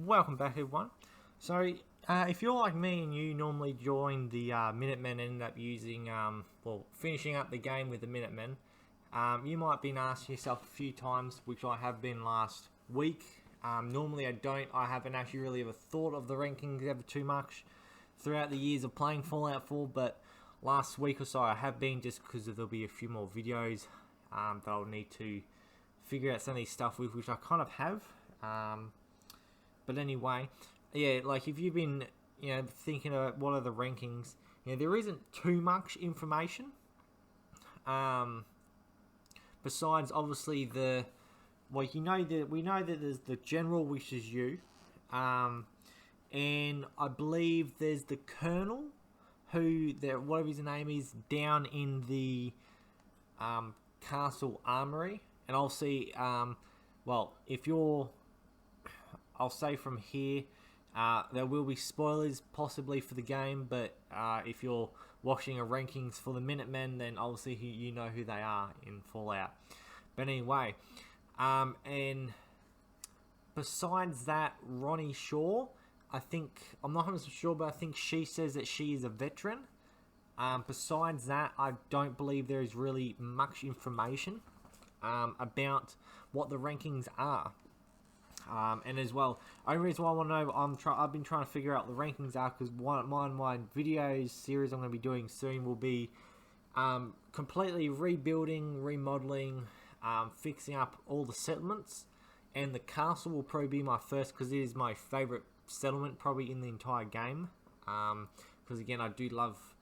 Welcome back, everyone. So, if you're like me and you normally join the Minutemen and end up using, finishing up the game with the Minutemen, you might have been asking yourself a few times, which I have been last week. Normally I don't. I haven't actually really ever thought of the rankings ever too much throughout the years of playing Fallout 4, but last week or so I have been, just because there'll be a few more videos that I'll need to figure out some of these stuff with, which I kind of have. But anyway, yeah, like if you've been, thinking about what are the rankings, there isn't too much information. Besides obviously we know that there's the general, which is you, and I believe there's the colonel, whatever his name is, down in the castle armory, and I'll see. If you're, I'll say from here, there will be spoilers possibly for the game, but if you're watching a rankings for the Minutemen, then obviously you know who they are in Fallout. But anyway, and besides that, Ronnie Shaw, I'm not 100% sure, but I think she says that she is a veteran. Besides that, I don't believe there is really much information about what the rankings are. And as well, only reason why I want to know, I've been trying to figure out the rankings are because one of my videos series I'm going to be doing soon will be completely rebuilding, remodeling, fixing up all the settlements, and the castle will probably be my first, because it is my favourite settlement probably in the entire game, because again I do love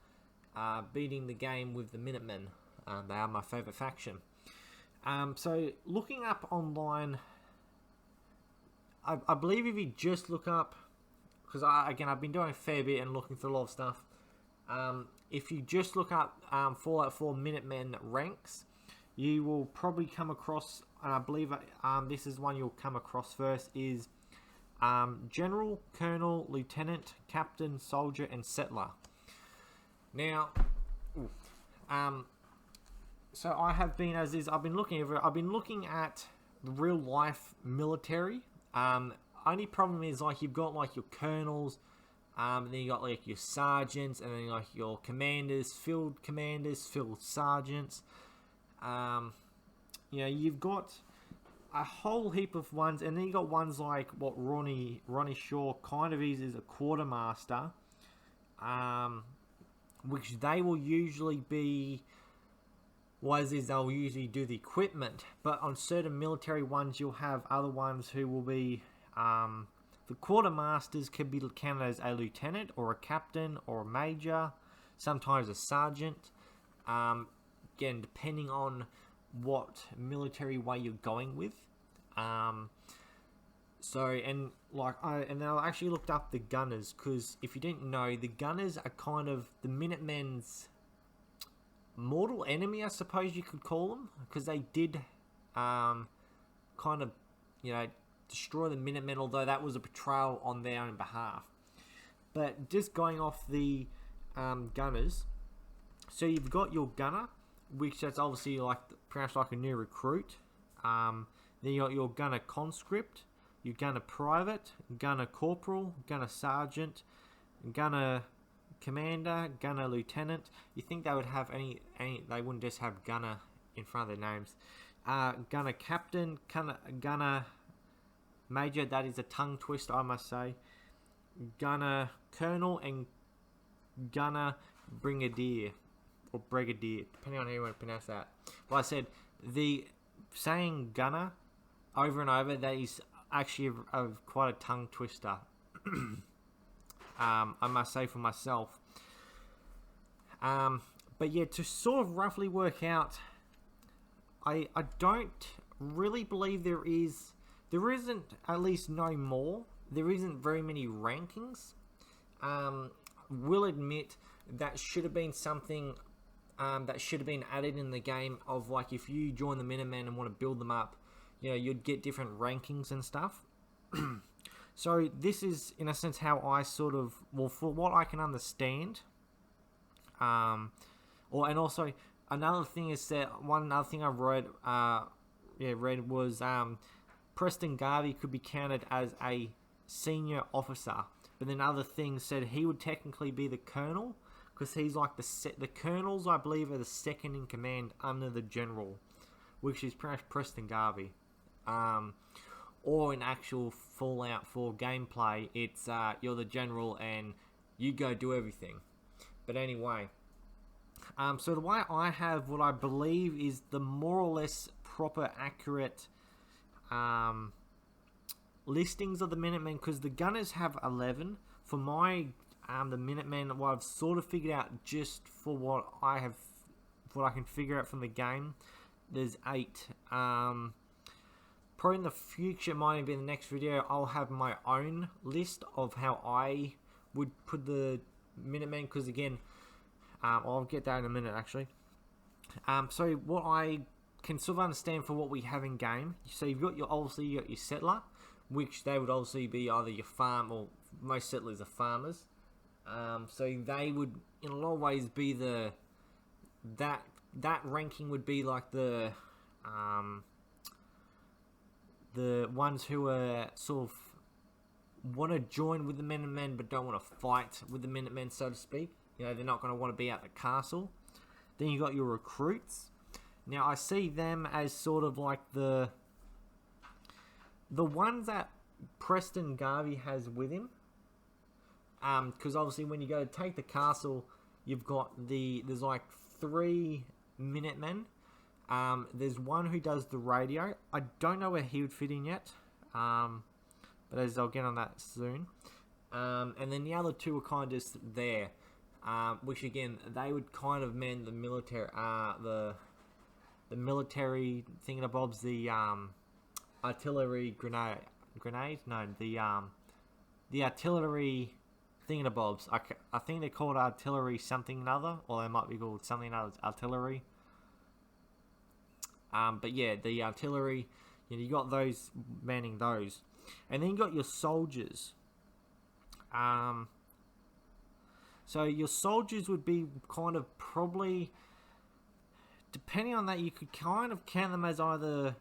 beating the game with the Minutemen. They are my favourite faction. So looking up online, I believe if you just look up, because I've been doing a fair bit and looking through a lot of stuff. If you just look up Fallout 4 Minutemen ranks, you will probably come across, and I believe this is one you'll come across first, is General, Colonel, Lieutenant, Captain, Soldier, and Settler. Now, so I have been, I've been looking at the real life military. Only problem is, like, you've got like your colonels, and then you got like your sergeants, and then like your commanders, field sergeants. You've got a whole heap of ones, and then you got ones like what Ronnie Shaw kind of is a quartermaster, which they will usually be. They'll usually do the equipment, but on certain military ones you'll have other ones who will be, the quartermasters can be counted as a lieutenant or a captain or a major, sometimes a sergeant, again depending on what military way you're going with. And I actually looked up the gunners, because if you didn't know, the gunners are kind of the Minutemen's mortal enemy, I suppose you could call them, because they did destroy the Minutemen, although that was a betrayal on their own behalf. But just going off the gunners, so you've got your gunner, which that's obviously perhaps like a new recruit. Then you got your gunner conscript, your gunner private, gunner corporal, gunner sergeant, gunner commander, gunner lieutenant. You think they would have any they wouldn't just have gunner in front of their names. Gunner captain, gunner major, that is a tongue twister, I must say. Gunner colonel, and gunner brigadier, or brigadier, depending on how you want to pronounce that. Well, I said the saying gunner over and over, that is actually quite a tongue twister. I must say for myself. But yeah, to sort of roughly work out, I don't really believe there isn't, at least no more, there isn't very many rankings. Will admit that should have been something that should have been added in the game, of like if you join the Minutemen and want to build them up, you'd get different rankings and stuff. So this is, in a sense, how I sort of, for what I can understand. And also another thing is that one other thing I read was Preston Garvey could be counted as a senior officer. But then other things said he would technically be the colonel, because he's like the colonels, I believe, are the second in command under the general, which is perhaps Preston Garvey. Or in actual Fallout 4 gameplay, it's you're the general and you go do everything. But anyway, so the way I have what I believe is the more or less proper, accurate listings of the Minutemen, because the Gunners have 11. For my the Minutemen, what I've sort of figured out just for what I can figure out from the game, there's 8. Probably in the future, might even be in the next video, I'll have my own list of how I would put the Minutemen, because again, I'll get that in a minute actually. So what I can sort of understand for what we have in game, so you've got obviously you got your settler, which they would obviously be either your farm, or most settlers are farmers. So they would in a lot of ways be that ranking would be like the ones who are sort of want to join with the Minutemen but don't want to fight with the Minutemen, so to speak. You know, they're not going to want to be at the castle. Then you got your recruits. Now I see them as sort of like the ones that Preston Garvey has with him. Because obviously when you go to take the castle, you've got there's like 3 Minutemen. There's one who does the radio. I don't know where he would fit in yet, but as I'll get on that soon. And then the other 2 are kind of just there, which again they would kind of man the military, the military thingamabobs, the artillery grenade. No, the artillery thingamabobs. I think they're called artillery something another, or they might be called something other, artillery. But yeah, the artillery, you got those manning those, and then you got your soldiers. So your soldiers would be kind of probably, depending on that, you could kind of count them as either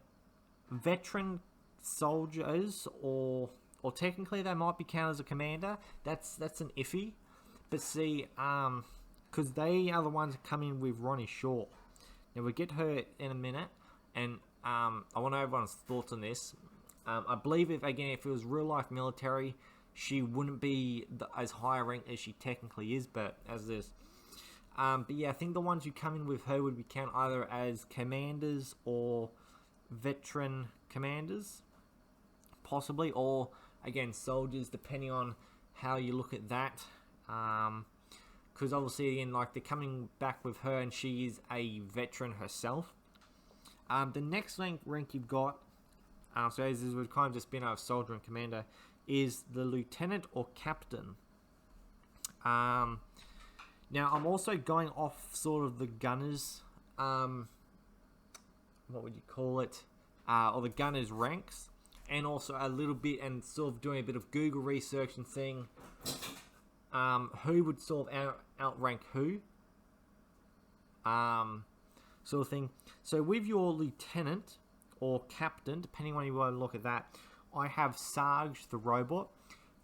veteran soldiers or technically they might be counted as a commander. That's an iffy. But see, because they are the ones that come in with Ronnie Shaw. Now we'll get her in a minute. And I want to know everyone's thoughts on this. I believe if it was real life military, she wouldn't be as high a rank as she technically is, but as this. But yeah, I think the ones who come in with her would be counted either as commanders or veteran commanders, possibly, or again soldiers, depending on how you look at that. Because obviously, again, like they're coming back with her, and she is a veteran herself. The next rank you've got, so as we've kind of just been out of soldier and commander, is the lieutenant or captain. Now I'm also going off sort of the gunners, what would you call it, or the gunners ranks, and also a little bit, and sort of doing a bit of Google research and seeing who would sort of outrank who. Sort of thing. So with your lieutenant or captain, depending on how you want to look at that, I have Sarge the robot.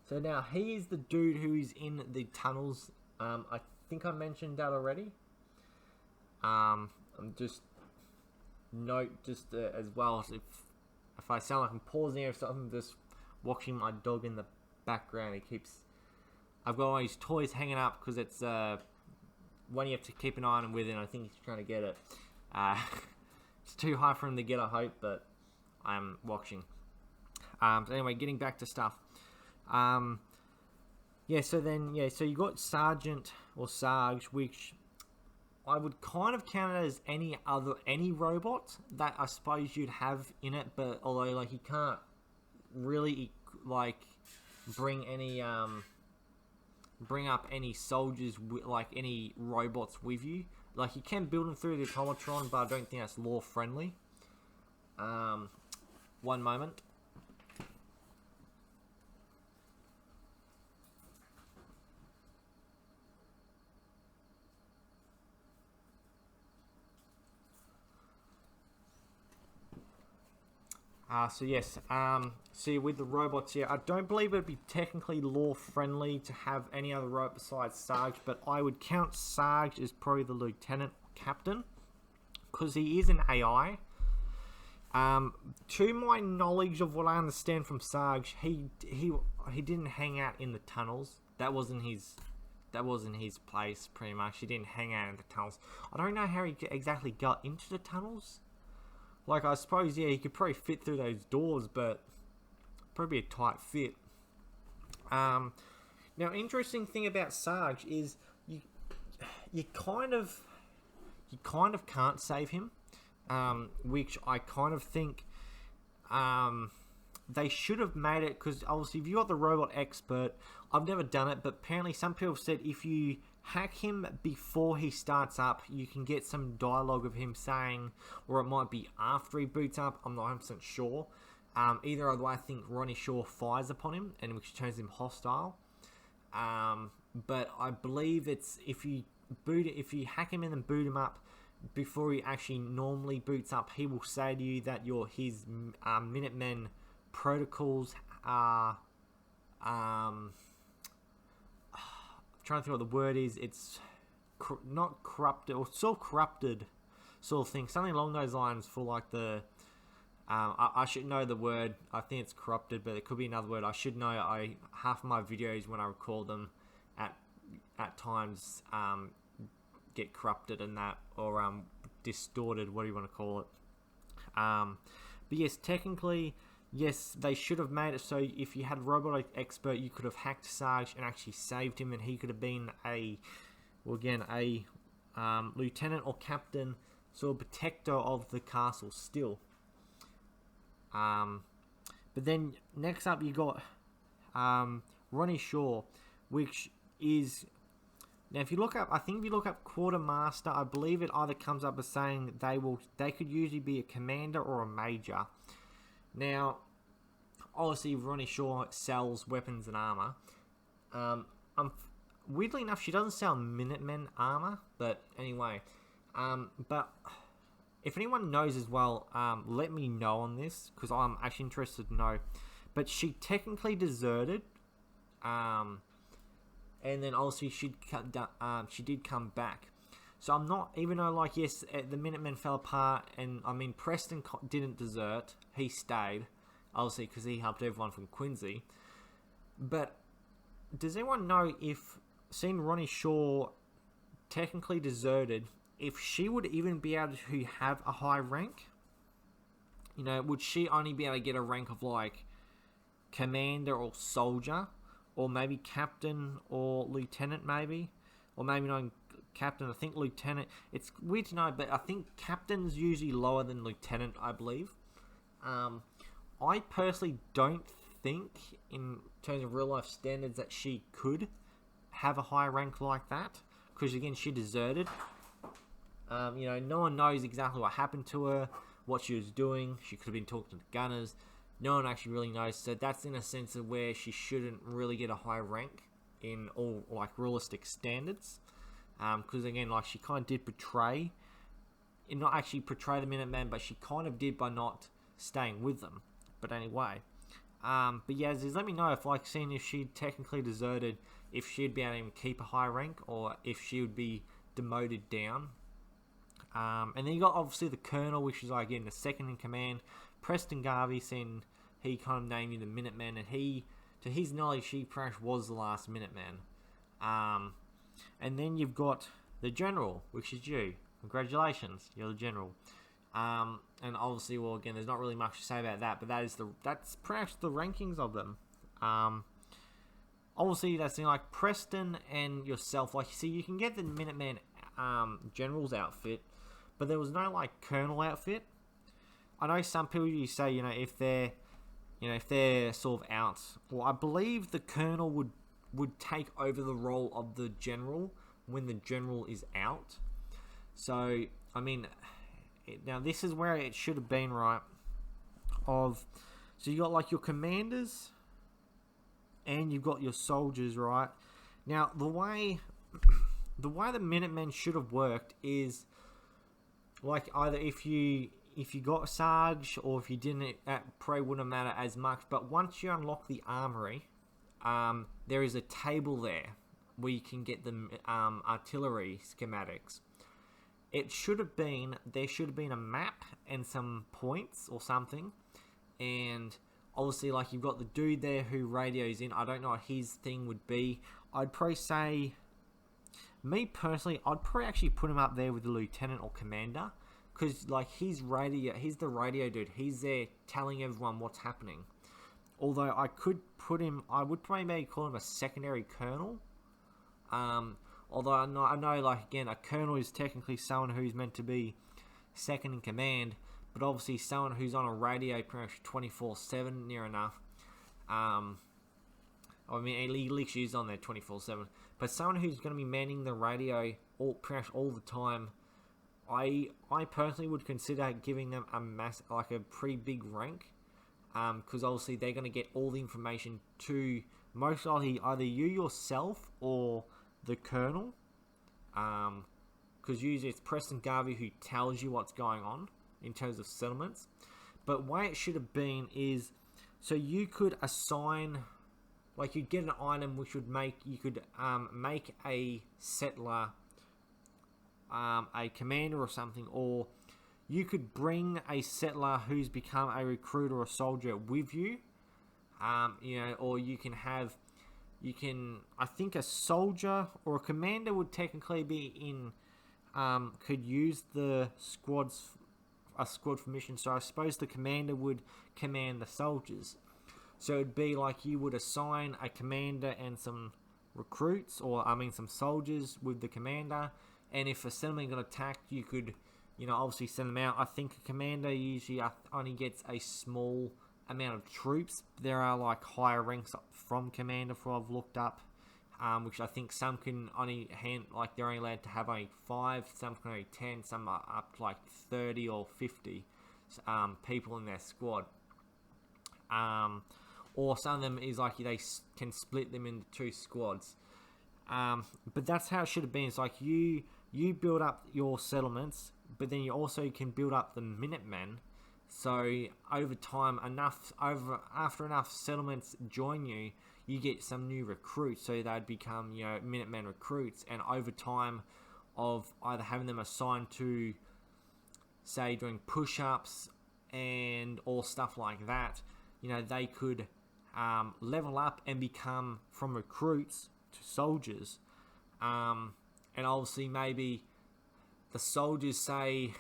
So now he is the dude who is in the tunnels. I think I mentioned that already. I'm just note as well, if I sound like I'm pausing or something, just watching my dog in the background. I've got all these toys hanging up because it's one you have to keep an eye on him with, and I think he's trying to get it. It's too high for him to get, I hope, but I'm watching. So anyway, getting back to stuff. So you got Sergeant or Sarge, which I would kind of count it as any robot that I suppose you'd have in it, but although like you can't really like bring up any soldiers like any robots with you. Like you can build them through the automatron, but I don't think that's law friendly. One moment. So yes, see with the robots here, I don't believe it'd be technically law friendly to have any other robot besides Sarge, but I would count Sarge as probably the lieutenant or captain, because he is an AI. To my knowledge of what I understand from Sarge, he didn't hang out in the tunnels. That wasn't his place, pretty much. He didn't hang out in the tunnels. I don't know how he exactly got into the tunnels. Like, I suppose, yeah, he could probably fit through those doors, but probably a tight fit. Now, interesting thing about Sarge is you kind of can't save him, which I kind of think they should have made it, because obviously if you got the robot expert, I've never done it, but apparently some people said if you hack him before he starts up, you can get some dialogue of him saying, or it might be after he boots up, I'm not 100% sure. Either way, I think Ronnie Shaw fires upon him, and which turns him hostile. But I believe it's if you hack him in and boot him up before he actually normally boots up, he will say to you that his Minutemen protocols are trying to think what the word is. It's not corrupted, or sort of corrupted sort of thing, something along those lines, for like the I should know the word. I think it's corrupted, but it could be another word. I should know. Half of my videos when I record them at times get corrupted and that, or distorted, what do you want to call it. But yes, technically, yes, they should have made it so if you had Robot Expert, you could have hacked Sarge and actually saved him, and he could have been a lieutenant or captain, sort of protector of the castle still. But then next up you got Ronnie Shaw, which is, now if you look up, I think if you look up quartermaster, I believe it either comes up as saying they could usually be a commander or a major. Now, obviously, Ronnie Shaw sells weapons and armor. Weirdly enough, she doesn't sell Minutemen armor, but anyway. But if anyone knows as well, let me know on this, because I'm actually interested to know. But she technically deserted, and then also she did come back. So I'm not, even though, like, yes, the Minutemen fell apart, and I mean, Preston didn't desert, he stayed, obviously, because he helped everyone from Quincy. But does anyone know if, seeing Ronnie Shaw technically deserted, if she would even be able to have a high rank? You know, would she only be able to get a rank of, like, commander or soldier, or maybe captain or lieutenant, maybe? Or maybe not captain, I think lieutenant. It's weird to know, but I think captain's usually lower than lieutenant, I believe. I personally don't think, in terms of real life standards, that she could have a high rank like that, because again, she deserted. You know, no one knows exactly what happened to her, what she was doing. She could have been talking to the gunners. No one actually really knows. So that's in a sense of where she shouldn't really get a high rank in all, like, realistic standards. Because again, like, she kind of did betray, and not actually portray the Minutemen, but she kind of did by not staying with them. But anyway, but yeah, just let me know if, like, seeing if she technically deserted, if she'd be able to even keep a high rank, or if she would be demoted down. And then you got obviously the Colonel, which is, like, again, the second in command, Preston Garvey, saying he kind of named you the Minuteman, and he, to his knowledge, he pretty much was the last Minuteman. And then you've got the General, which is you. Congratulations, you're the General. And obviously, well, again, there's not really much to say about that, but that's pretty much the rankings of them. Obviously, that's thing like Preston and yourself. Like, see, you can get the Minuteman General's outfit, but there was no, like, Colonel outfit. I know some people you say, you know, if they're sort of out, well, I believe the Colonel would take over the role of the General when the General is out. So, I mean, now this is where it should have been, right? So you got, like, your commanders, and you've got your soldiers, right? Now, the way the Minutemen should have worked is, like, either if you if you got Sarge or if you didn't, it probably wouldn't matter as much. But once you unlock the armory, there is a table there where you can get the artillery schematics. There should have been a map and some points or something, and obviously, like, you've got the dude there who radios in. I don't know what his thing would be. I'd probably say, me personally, I'd probably actually put him up there with the lieutenant or commander, because like he's the radio dude. He's there telling everyone what's happening. Although I would probably maybe call him a secondary colonel. Although I know, like, again, a colonel is technically someone who's meant to be second in command, but obviously someone who's on a radio pretty much 24/7 near enough. I mean, he literally is on there 24/7. But someone who's going to be manning the radio pretty much all the time, I personally would consider giving them a pretty big rank, because obviously they're going to get all the information to most likely either you yourself or the colonel, because usually it's Preston Garvey who tells you what's going on in terms of settlements. But why it should have been is, so you could assign, like, you'd get an item which would make a settler a commander or something, or you could bring a settler who's become a recruit or a soldier with you, or I think a soldier or a commander would technically be could use a squad for mission. So I suppose the commander would command the soldiers. So it'd be like you would assign a commander and some recruits, some soldiers with the commander. And if a settlement got attacked, you could, obviously send them out. I think a commander usually only gets a small amount of troops. There are like higher ranks up from commander, for I've looked up, which I think some can only they're only allowed to have only 5, some can only 10, some are up to like 30 or 50 people in their squad. Or some of them is like they can split them into 2 squads. But that's how it should have been. It's like you build up your settlements, but then you also can build up the Minutemen. So over time, after enough settlements join you, you get some new recruits. So they'd become Minutemen recruits, and over time of either having them assigned to, say, doing push-ups or stuff like that, they could level up and become from recruits to soldiers, and obviously maybe the soldiers say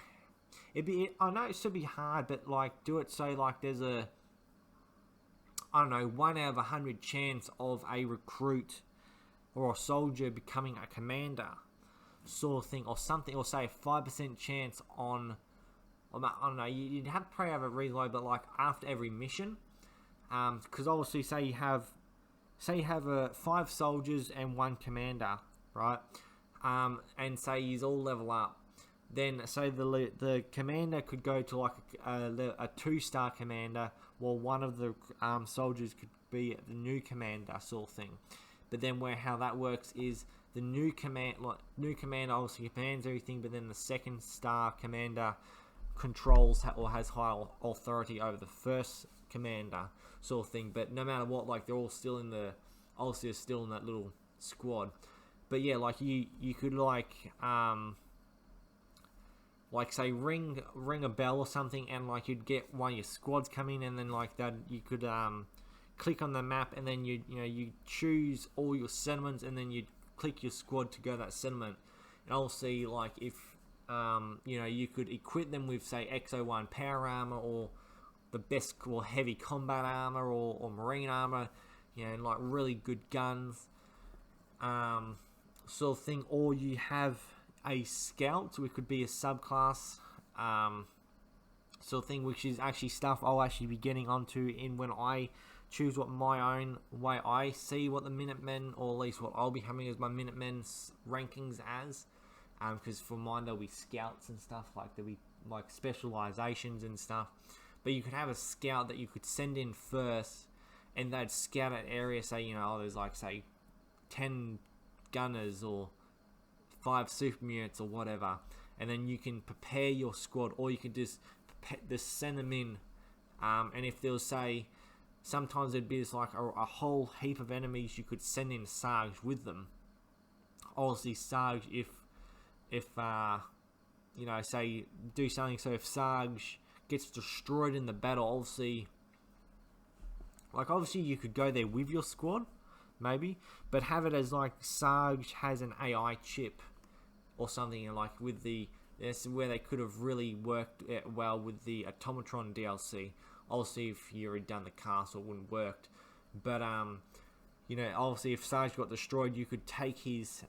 I know it should be hard, but like do it so like there's a 1 out of 100 chance of a recruit or a soldier becoming a commander, sort of thing, or something, or say a 5% chance on, you'd have to probably have a reload, but like after every mission, because obviously say you have 5 soldiers and 1 commander, right? And say he's all level up. Then say the commander could go to like a 2-star commander, while one of the soldiers could be the new commander, sort of thing. But then how that works is the new commander obviously commands everything, but then the 2nd-star commander controls or has high authority over the 1st commander, sort of thing. But no matter what, like they're all still in that little squad. But yeah, like you could say ring a bell or something, and like you'd get one of your squads coming, and then like that you could click on the map, and then you choose all your settlements, and then you'd click your squad to go to that settlement. And obviously, like if you could equip them with, say, XO1 power armor, or the best or heavy combat armor, or marine armor, and like really good guns, sort of thing. Or you have a scout, which could be a subclass, sort of thing, which is actually stuff I'll actually be getting onto when I choose what my own way I see what the Minutemen, or at least what I'll be having as my Minutemen's rankings as, because for mine there'll be scouts and stuff, like there'll be like specializations and stuff. But you could have a scout that you could send in first, and they'd scout an area, say, there's like, say, 10 gunners or 5 super units or whatever, and then you can prepare your squad, or you can just just send them in. And if there was, say, sometimes there'd be this like a whole heap of enemies, you could send in Sarge with them. Obviously, Sarge, if you know, say, do something, so if Sarge gets destroyed in the battle, obviously you could go there with your squad, maybe, but have it as like Sarge has an AI chip or something, and like with the, that's where they could have really worked well with the Automatron DLC. Obviously, if you already done the castle, it wouldn't worked, but you know, obviously if Sarge got destroyed, you could take his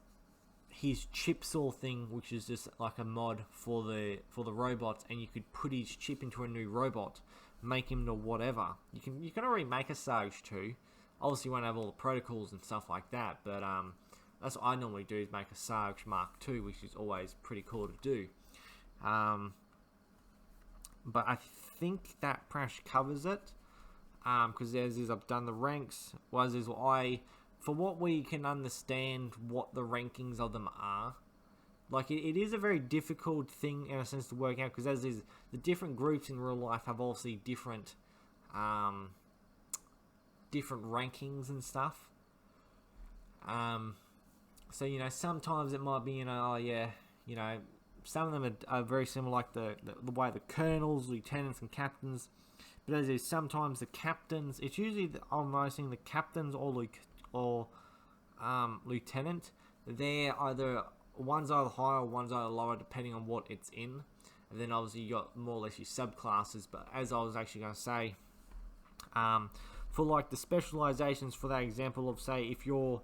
chip saw thing, which is just like a mod for the robots, and you could put his chip into a new robot, make him to whatever. You can already make a Sarge too. Obviously, you won't have all the protocols and stuff like that, but that's what I normally do, is make a Sarge Mark II, which is always pretty cool to do. But I think that pretty much covers it, because as is, I've done the ranks. For what we can understand what the rankings of them are, like it is a very difficult thing in a sense to work out, because as is, the different groups in real life have obviously different rankings and stuff. So, you know, sometimes it might be, you know, oh yeah, you know, some of them are very similar, like the way the colonels, lieutenants, and captains. But as is, sometimes the captains, it's usually I'm noticing the captains or lieutenant, they're either, one's either higher or one's either lower, depending on what it's in. And then obviously you got more or less your subclasses. But as I was actually going to say, for like the specializations, for that example of, say, if you're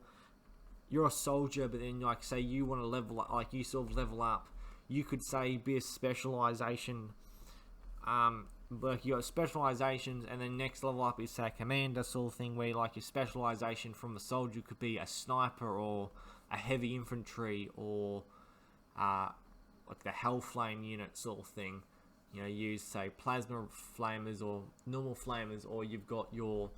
a soldier, but then like say you want to level up, like you sort of level up, you could say be a specialization. Like you got specializations, and then next level up is, say, commander sort of thing, where like your specialization from a soldier could be a sniper or a heavy infantry or like the Hellflame unit sort of thing. You know, use, say, plasma flamers or normal flamers, or you've got your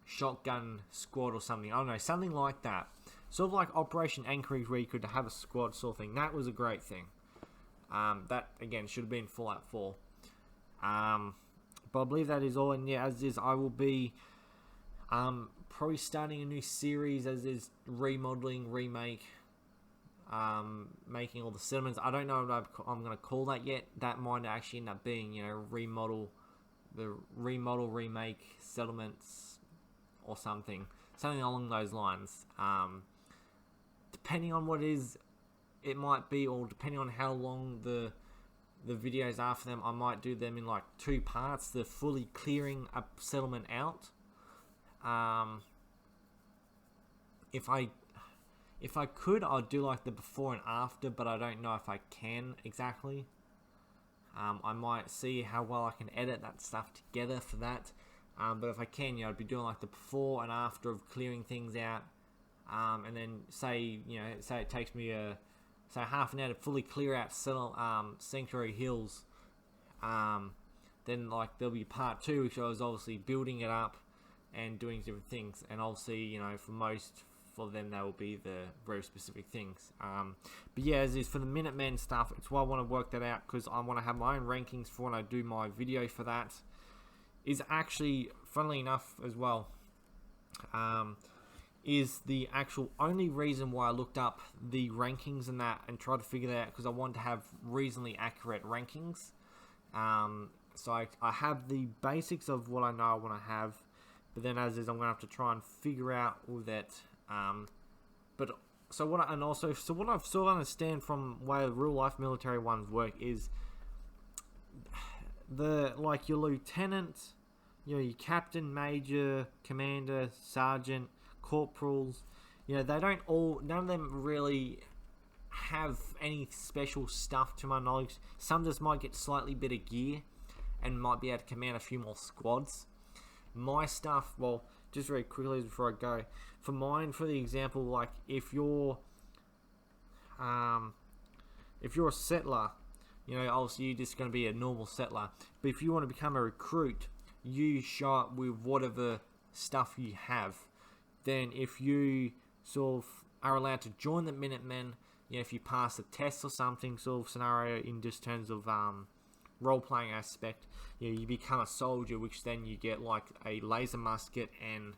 shotgun squad or something. I don't know, something like that. Sort of like Operation Anchorage, where you could have a squad sort of thing. That was a great thing. That again should have been Fallout 4. But I believe that is all. And yeah, as is, I will be probably starting a new series, as is remodeling, remake, making all the settlements. I don't know what I'm going to call that yet. That might actually end up being, you know, remake settlements or something along those lines. Depending on what it is, it might be, or depending on how long the videos are for them, I might do them in like 2 parts, the fully clearing a settlement out. If I could, I'd do like the before and after, but I don't know if I can exactly. I might see how well I can edit that stuff together for that. But if I can, you know, I'd be doing like the before and after of clearing things out. And then say it takes me half an hour to fully clear out Sanctuary Hills. Then like there'll be part 2, which I was obviously building it up and doing different things. And obviously, you know, for them, they will be the very specific things. But yeah, as is for the Minutemen stuff, it's why I want to work that out, because I want to have my own rankings for when I do my video for that. Is actually, funnily enough as well, is the actual only reason why I looked up the rankings and that and tried to figure that out, because I wanted to have reasonably accurate rankings. So I have the basics of what I know I want to have, but then as is, I'm going to have to try and figure out all that. What I've sort of understand from way the real life military ones work is like your lieutenant, you know, your captain, major, commander, sergeant, corporals, you know, none of them really have any special stuff to my knowledge. Some just might get slightly better gear and might be able to command a few more squads. My stuff, well, just very quickly before I go, for mine, for the example, like if you're a settler, you know, obviously you're just going to be a normal settler. But if you want to become a recruit, you show up with whatever stuff you have. Then if you sort of are allowed to join the Minutemen, you know, if you pass a test or something sort of scenario in just terms of role-playing aspect, you know, you become a soldier, which then you get like a laser musket and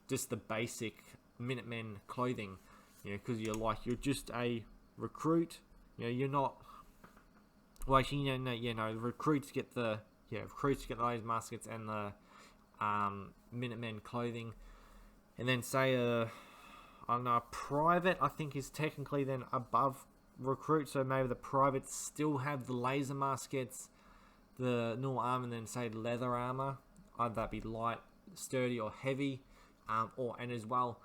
just the basic Minutemen clothing, you know, because you're just a recruit, you know, you're not, well, actually, you know, recruits get the laser muskets and the Minutemen clothing, and then say I don't know, a private I think is technically then above recruit, so maybe the privates still have the laser muskets, the normal armor, and then say leather armor, either that be light, sturdy, or heavy, and as well,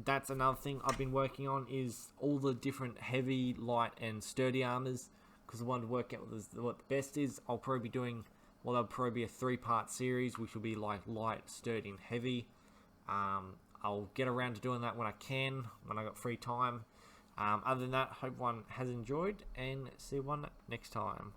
that's another thing I've been working on is all the different heavy, light, and sturdy armors, because I wanted to work out what the best is. I'll probably be doing, well, that'll probably be a 3-part series, which will be like light, sturdy, and heavy. I'll get around to doing that when I can, when I got free time. Other than that, hope one has enjoyed, and see one next time.